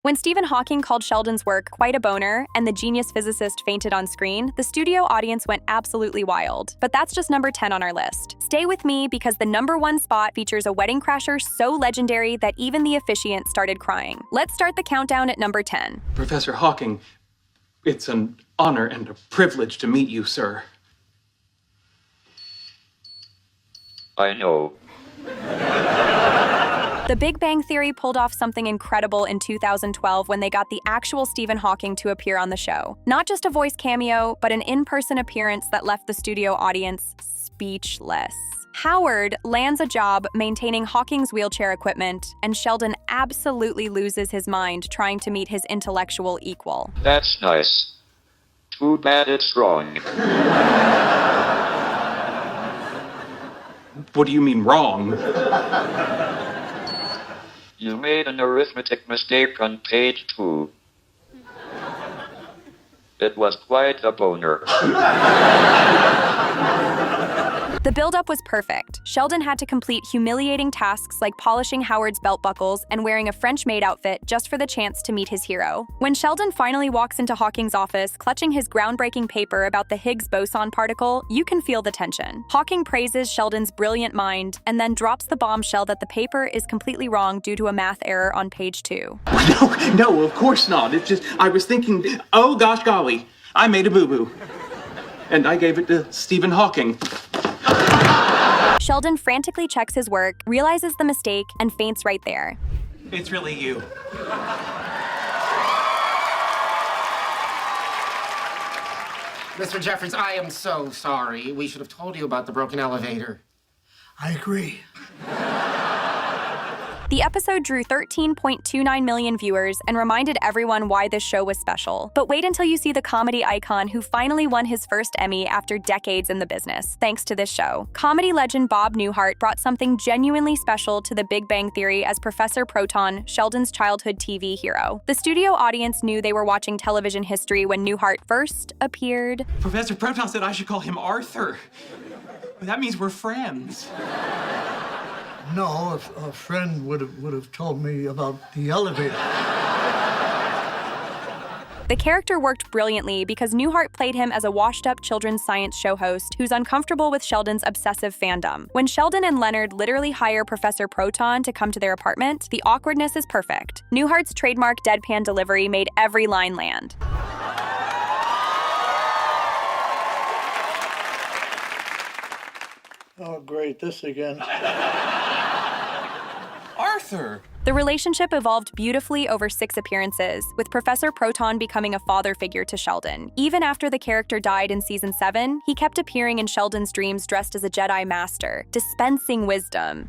When Stephen Hawking called Sheldon's work quite a boner and the genius physicist fainted on screen, the studio audience went absolutely wild. But that's just number 10 on our list. Stay with me because the number 1 spot features a wedding crasher so legendary that even the officiant started crying. Let's start the countdown at number 10. Professor Hawking, it's an honor and a privilege to meet you, sir. I know. The Big Bang Theory pulled off something incredible in 2012 when they got the actual Stephen Hawking to appear on the show. Not just a voice cameo, but an in-person appearance that left the studio audience speechless. Howard lands a job maintaining Hawking's wheelchair equipment, and Sheldon absolutely loses his mind trying to meet his intellectual equal. That's nice. Too bad it's wrong. What do you mean, wrong? You made an arithmetic mistake on page 2. It was quite a boner. The build-up was perfect. Sheldon had to complete humiliating tasks like polishing Howard's belt buckles and wearing a French maid outfit just for the chance to meet his hero. When Sheldon finally walks into Hawking's office, clutching his groundbreaking paper about the Higgs boson particle, you can feel the tension. Hawking praises Sheldon's brilliant mind and then drops the bombshell that the paper is completely wrong due to a math error on page 2. No, of course not. It's just, I was thinking, oh gosh golly, I made a boo-boo. And I gave it to Stephen Hawking. Sheldon frantically checks his work, realizes the mistake, and faints right there. It's really you. Mr. Jeffries, I am so sorry. We should have told you about the broken elevator. I agree. The episode drew 13.29 million viewers and reminded everyone why this show was special. But wait until you see the comedy icon who finally won his first Emmy after decades in the business, thanks to this show. Comedy legend Bob Newhart brought something genuinely special to The Big Bang Theory as Professor Proton, Sheldon's childhood TV hero. The studio audience knew they were watching television history when Newhart first appeared. Professor Proton said I should call him Arthur. That means we're friends. No, a friend would have told me about the elevator. The character worked brilliantly because Newhart played him as a washed-up children's science show host who's uncomfortable with Sheldon's obsessive fandom. When Sheldon and Leonard literally hire Professor Proton to come to their apartment, the awkwardness is perfect. Newhart's trademark deadpan delivery made every line land. Oh, great, this again. Arthur! The relationship evolved beautifully over 6 appearances, with Professor Proton becoming a father figure to Sheldon. Even after the character died in season 7, he kept appearing in Sheldon's dreams dressed as a Jedi Master, dispensing wisdom.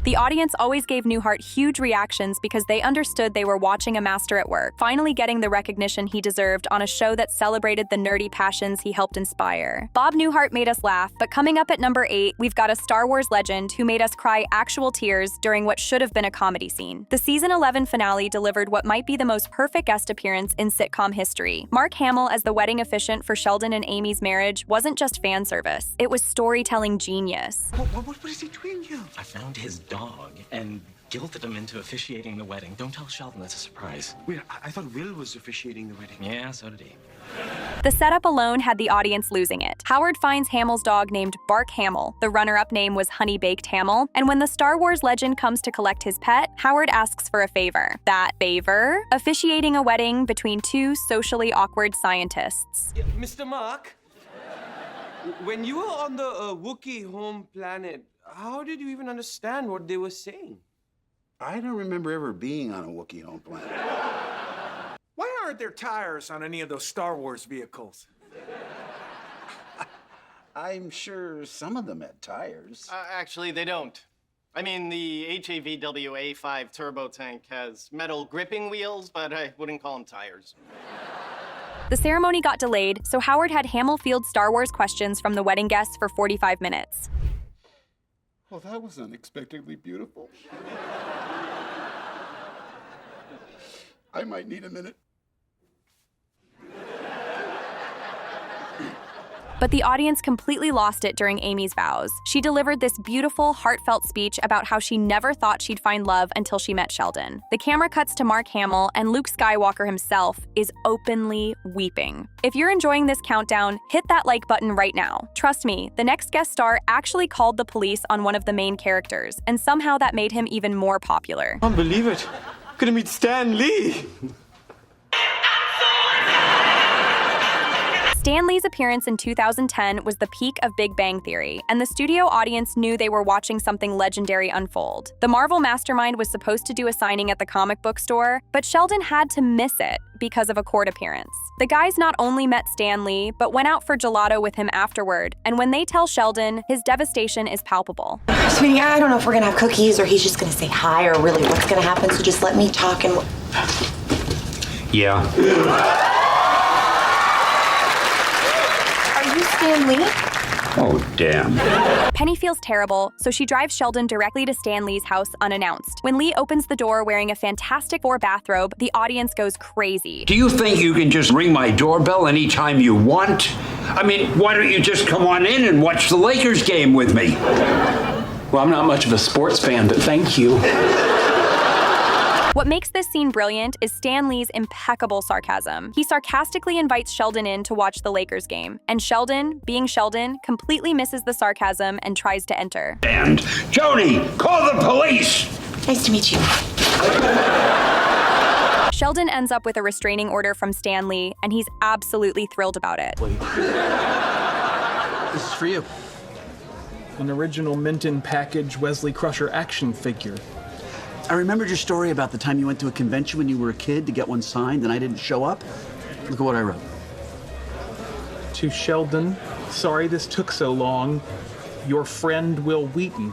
The audience always gave Newhart huge reactions because they understood they were watching a master at work, finally getting the recognition he deserved on a show that celebrated the nerdy passions he helped inspire. Bob Newhart made us laugh, but coming up at number 8, we've got a Star Wars legend who made us cry actual tears during what should have been a comedy scene. The season 11 finale delivered what might be the most perfect guest appearance in sitcom history. Mark Hamill as the wedding officiant for Sheldon and Amy's marriage wasn't just fan service, it was storytelling genius. What is he doing here? I found his dog and guilted him into officiating the wedding. Don't tell Sheldon, that's a surprise. Wait, I thought Will was officiating the wedding. Yeah, so did he. The setup alone had the audience losing it. Howard finds Hamill's dog named Bark Hamill. The runner-up name was Honey Baked Hamill. And when the Star Wars legend comes to collect his pet, Howard asks for a favor. That favor? Officiating a wedding between 2 socially awkward scientists. Mr. Mark, when you were on the Wookiee home planet, how did you even understand what they were saying? I don't remember ever being on a Wookiee home planet. Why aren't there tires on any of those Star Wars vehicles? I'm sure some of them had tires. Actually, they don't. I mean, the HAVW A5 turbo tank has metal gripping wheels, but I wouldn't call them tires. The ceremony got delayed, so Howard had Hamill field Star Wars questions from the wedding guests for 45 minutes. Well, that was unexpectedly beautiful. I might need a minute. But the audience completely lost it during Amy's vows. She delivered this beautiful, heartfelt speech about how she never thought she'd find love until she met Sheldon. The camera cuts to Mark Hamill, and Luke Skywalker himself is openly weeping. If you're enjoying this countdown, hit that like button right now. Trust me, the next guest star actually called the police on one of the main characters, and somehow that made him even more popular. Can't believe it. Gonna meet Stan Lee. Stan Lee's appearance in 2010 was the peak of Big Bang Theory, and the studio audience knew they were watching something legendary unfold. The Marvel mastermind was supposed to do a signing at the comic book store, but Sheldon had to miss it because of a court appearance. The guys not only met Stan Lee, but went out for gelato with him afterward, and when they tell Sheldon, his devastation is palpable. Sweetie, I don't know if we're gonna have cookies or he's just gonna say hi or really what's gonna happen, so just let me talk and... Yeah. Stan Lee? Oh, damn. Penny feels terrible, so she drives Sheldon directly to Stan Lee's house unannounced. When Lee opens the door wearing a Fantastic Four bathrobe, the audience goes crazy. Do you think you can just ring my doorbell anytime you want? I mean, why don't you just come on in and watch the Lakers game with me? Well, I'm not much of a sports fan, but thank you. What makes this scene brilliant is Stan Lee's impeccable sarcasm. He sarcastically invites Sheldon in to watch the Lakers game, and Sheldon, being Sheldon, completely misses the sarcasm and tries to enter. And Jody, call the police! Nice to meet you. Sheldon ends up with a restraining order from Stan Lee, and he's absolutely thrilled about it. This is for you. An original Minton package Wesley Crusher action figure. I remembered your story about the time you went to a convention when you were a kid to get one signed and I didn't show up. Look at what I wrote. To Sheldon, sorry this took so long. Your friend, Will Wheaton.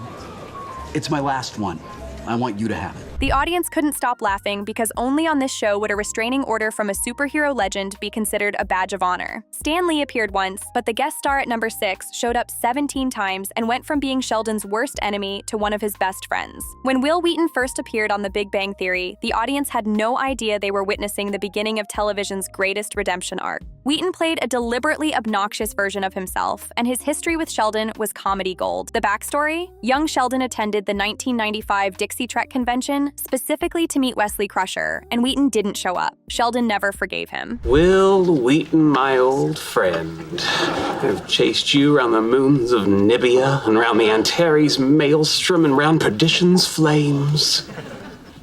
It's my last one. I want you to have it. The audience couldn't stop laughing because only on this show would a restraining order from a superhero legend be considered a badge of honor. Stan Lee appeared once, but the guest star at number 6 showed up 17 times and went from being Sheldon's worst enemy to one of his best friends. When Will Wheaton first appeared on The Big Bang Theory, the audience had no idea they were witnessing the beginning of television's greatest redemption arc. Wheaton played a deliberately obnoxious version of himself, and his history with Sheldon was comedy gold. The backstory? Young Sheldon attended the 1995 Dixie Trek convention specifically to meet Wesley Crusher, and Wheaton didn't show up. Sheldon never forgave him. Will Wheaton, my old friend. I've chased you around the moons of Nibia and round the Antares maelstrom and round perdition's flames.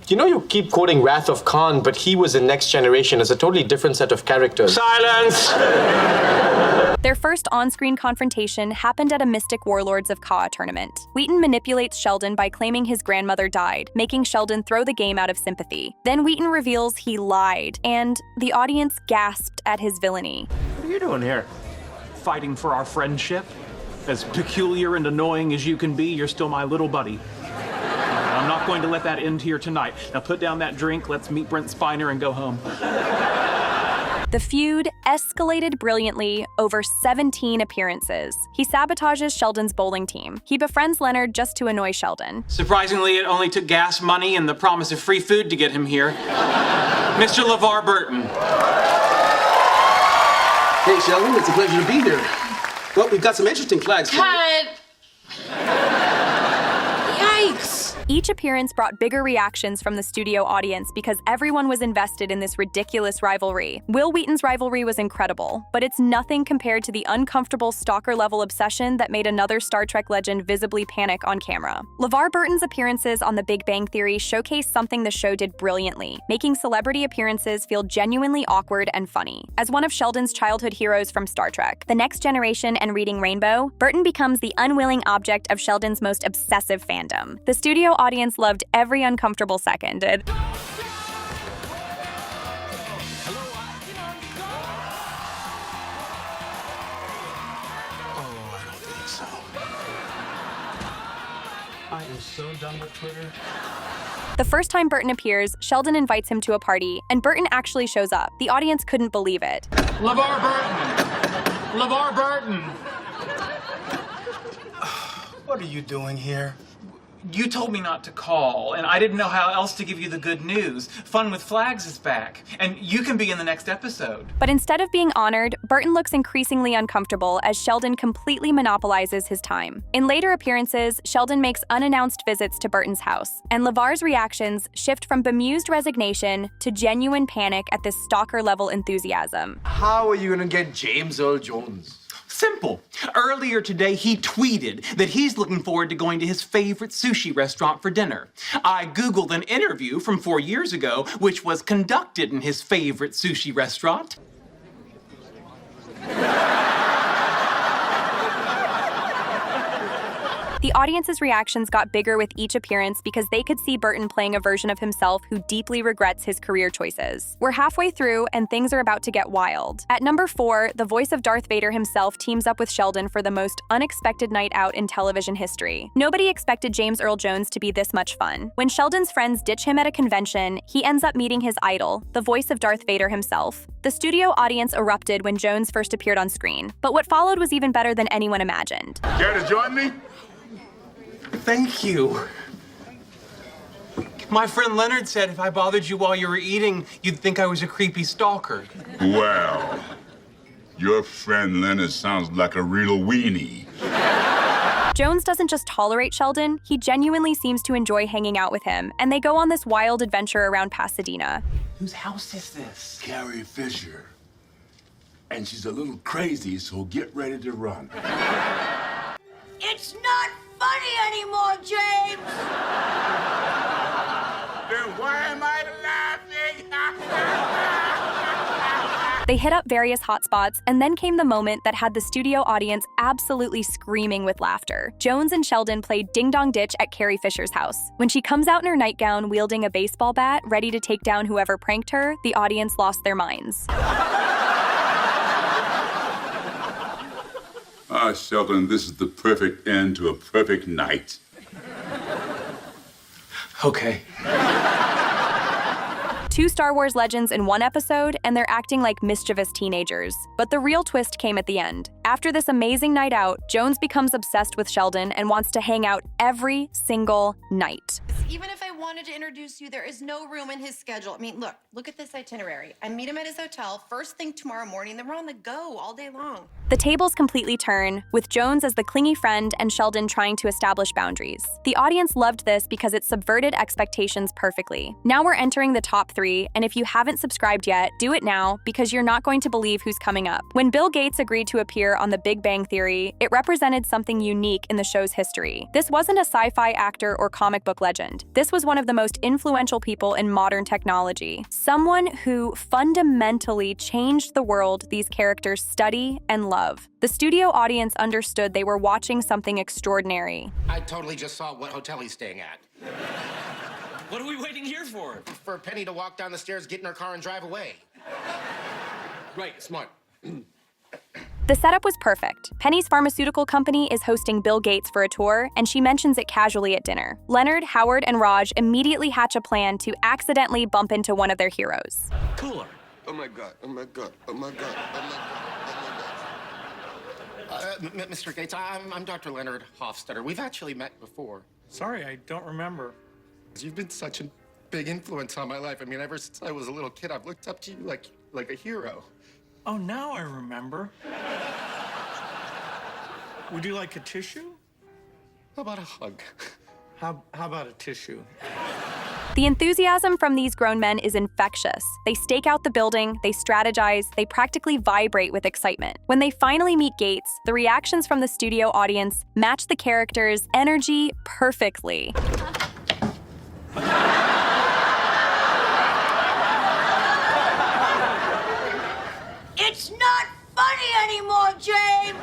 You know you keep quoting Wrath of Khan, but he was in Next Generation as a totally different set of characters. Silence! Their first on-screen confrontation happened at a Mystic Warlords of Ka tournament. Wheaton manipulates Sheldon by claiming his grandmother died, making Sheldon throw the game out of sympathy. Then Wheaton reveals he lied, and the audience gasped at his villainy. What are you doing here? Fighting for our friendship? As peculiar and annoying as you can be, you're still my little buddy. I'm not going to let that end here tonight. Now put down that drink, let's meet Brent Spiner and go home. The feud escalated brilliantly over 17 appearances. He sabotages Sheldon's bowling team. He befriends Leonard just to annoy Sheldon. Surprisingly, it only took gas money and the promise of free food to get him here. Mr. LeVar Burton. Hey, Sheldon, it's a pleasure to be here. Well, we've got some interesting flags for you. Yikes! Each appearance brought bigger reactions from the studio audience because everyone was invested in this ridiculous rivalry. Will Wheaton's rivalry was incredible, but it's nothing compared to the uncomfortable stalker-level obsession that made another Star Trek legend visibly panic on camera. LeVar Burton's appearances on The Big Bang Theory showcased something the show did brilliantly, making celebrity appearances feel genuinely awkward and funny. As one of Sheldon's childhood heroes from Star Trek, The Next Generation and Reading Rainbow, Burton becomes the unwilling object of Sheldon's most obsessive fandom. The studio audience loved every uncomfortable second. Oh, I don't think so. I am so done with Twitter. The first time Burton appears, Sheldon invites him to a party, and Burton actually shows up. The audience couldn't believe it. LeVar Burton! LeVar Burton! What are you doing here? You told me not to call, and I didn't know how else to give you the good news. Fun with Flags is back, and you can be in the next episode. But instead of being honored, Burton looks increasingly uncomfortable as Sheldon completely monopolizes his time. In later appearances, Sheldon makes unannounced visits to Burton's house, and LeVar's reactions shift from bemused resignation to genuine panic at this stalker-level enthusiasm. How are you gonna get James Earl Jones? Simple. Earlier today, he tweeted that he's looking forward to going to his favorite sushi restaurant for dinner. I Googled an interview from 4 years ago, which was conducted in his favorite sushi restaurant. The audience's reactions got bigger with each appearance because they could see Burton playing a version of himself who deeply regrets his career choices. We're halfway through, and things are about to get wild. At number 4, the voice of Darth Vader himself teams up with Sheldon for the most unexpected night out in television history. Nobody expected James Earl Jones to be this much fun. When Sheldon's friends ditch him at a convention, he ends up meeting his idol, the voice of Darth Vader himself. The studio audience erupted when Jones first appeared on screen, but what followed was even better than anyone imagined. Care to join me? Thank you. My friend Leonard said if I bothered you while you were eating, you'd think I was a creepy stalker. Well, your friend Leonard sounds like a real weenie. Jones doesn't just tolerate Sheldon, he genuinely seems to enjoy hanging out with him, and they go on this wild adventure around Pasadena. Whose house is this? Carrie Fisher. And she's a little crazy, so get ready to run. It's not funny anymore, James! Then why am I laughing? They hit up various hotspots, and then came the moment that had the studio audience absolutely screaming with laughter. Jones and Sheldon played Ding Dong Ditch at Carrie Fisher's house. When she comes out in her nightgown wielding a baseball bat, ready to take down whoever pranked her, the audience lost their minds. Ah, Sheldon, this is the perfect end to a perfect night. Okay. 2 Star Wars legends in one episode, and they're acting like mischievous teenagers. But the real twist came at the end. After this amazing night out, Jones becomes obsessed with Sheldon and wants to hang out every single night. Even if I wanted to introduce you, there is no room in his schedule. I mean, look at this itinerary. I meet him at his hotel first thing tomorrow morning, then we're on the go all day long. The tables completely turn, with Jones as the clingy friend and Sheldon trying to establish boundaries. The audience loved this because it subverted expectations perfectly. Now we're entering the top 3, and if you haven't subscribed yet, do it now because you're not going to believe who's coming up. When Bill Gates agreed to appear on The Big Bang Theory, it represented something unique in the show's history. This wasn't a sci-fi actor or comic book legend. This was one of the most influential people in modern technology. Someone who fundamentally changed the world these characters study and love. The studio audience understood they were watching something extraordinary. I totally just saw what hotel he's staying at. What are we waiting here for? For Penny to walk down the stairs, get in her car, and drive away. Right, smart. The setup was perfect. Penny's pharmaceutical company is hosting Bill Gates for a tour, and she mentions it casually at dinner. Leonard, Howard, and Raj immediately hatch a plan to accidentally bump into one of their heroes. Cooler. Oh my God, oh my God, oh my God, oh my God, oh my God. Mr. Gates, I'm Dr. Leonard Hofstadter. We've actually met before. Sorry, I don't remember. You've been such a big influence on my life. I mean, ever since I was a little kid, I've looked up to you like a hero. Oh, now I remember. Would you like a tissue? How about a hug? How about a tissue? The enthusiasm from these grown men is infectious. They stake out the building, they strategize, they practically vibrate with excitement. When they finally meet Gates, the reactions from the studio audience match the characters' energy perfectly. It's not funny anymore, James!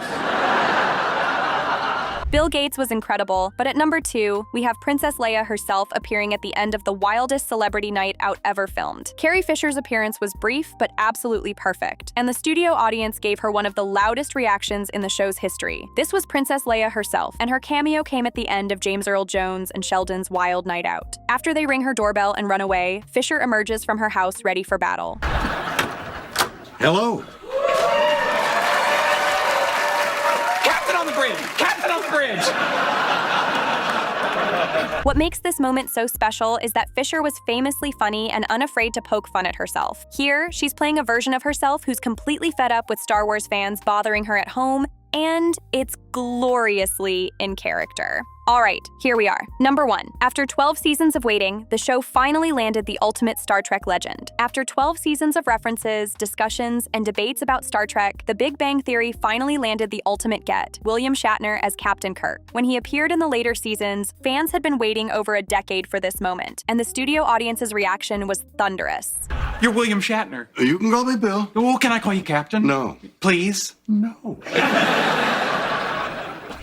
Bill Gates was incredible, but at number 2, we have Princess Leia herself appearing at the end of the wildest celebrity night out ever filmed. Carrie Fisher's appearance was brief, but absolutely perfect, and the studio audience gave her one of the loudest reactions in the show's history. This was Princess Leia herself, and her cameo came at the end of James Earl Jones and Sheldon's wild night out. After they ring her doorbell and run away, Fisher emerges from her house ready for battle. Hello. Captain on the bridge! Captain on the bridge! What makes this moment so special is that Fisher was famously funny and unafraid to poke fun at herself. Here, she's playing a version of herself who's completely fed up with Star Wars fans bothering her at home, and it's gloriously in character. All right, here we are. Number 1. After 12 seasons of waiting, the show finally landed the ultimate Star Trek legend. After 12 seasons of references, discussions, and debates about Star Trek, The Big Bang Theory finally landed the ultimate get, William Shatner as Captain Kirk. When he appeared in the later seasons, fans had been waiting over a decade for this moment, and the studio audience's reaction was thunderous. You're William Shatner. You can call me Bill. Well, can I call you Captain? No. Please? No.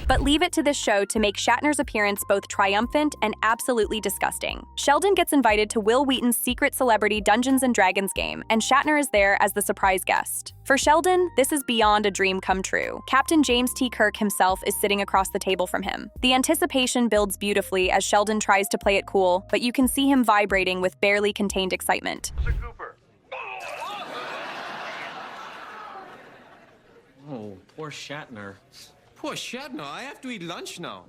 But leave it to this show to make Shatner's appearance both triumphant and absolutely disgusting. Sheldon gets invited to Wil Wheaton's secret celebrity Dungeons & Dragons game, and Shatner is there as the surprise guest. For Sheldon, this is beyond a dream come true. Captain James T. Kirk himself is sitting across the table from him. The anticipation builds beautifully as Sheldon tries to play it cool, but you can see him vibrating with barely contained excitement. Oh, poor Shatner. Poor Shatner, I have to eat lunch now.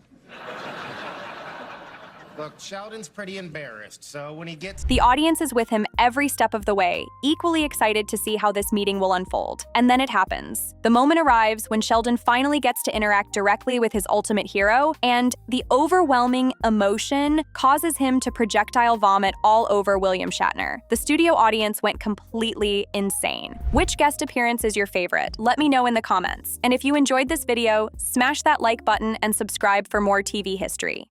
Look, Sheldon's pretty embarrassed, so when he gets... The audience is with him every step of the way, equally excited to see how this meeting will unfold. And then it happens. The moment arrives when Sheldon finally gets to interact directly with his ultimate hero, and the overwhelming emotion causes him to projectile vomit all over William Shatner. The studio audience went completely insane. Which guest appearance is your favorite? Let me know in the comments. And if you enjoyed this video, smash that like button and subscribe for more TV history.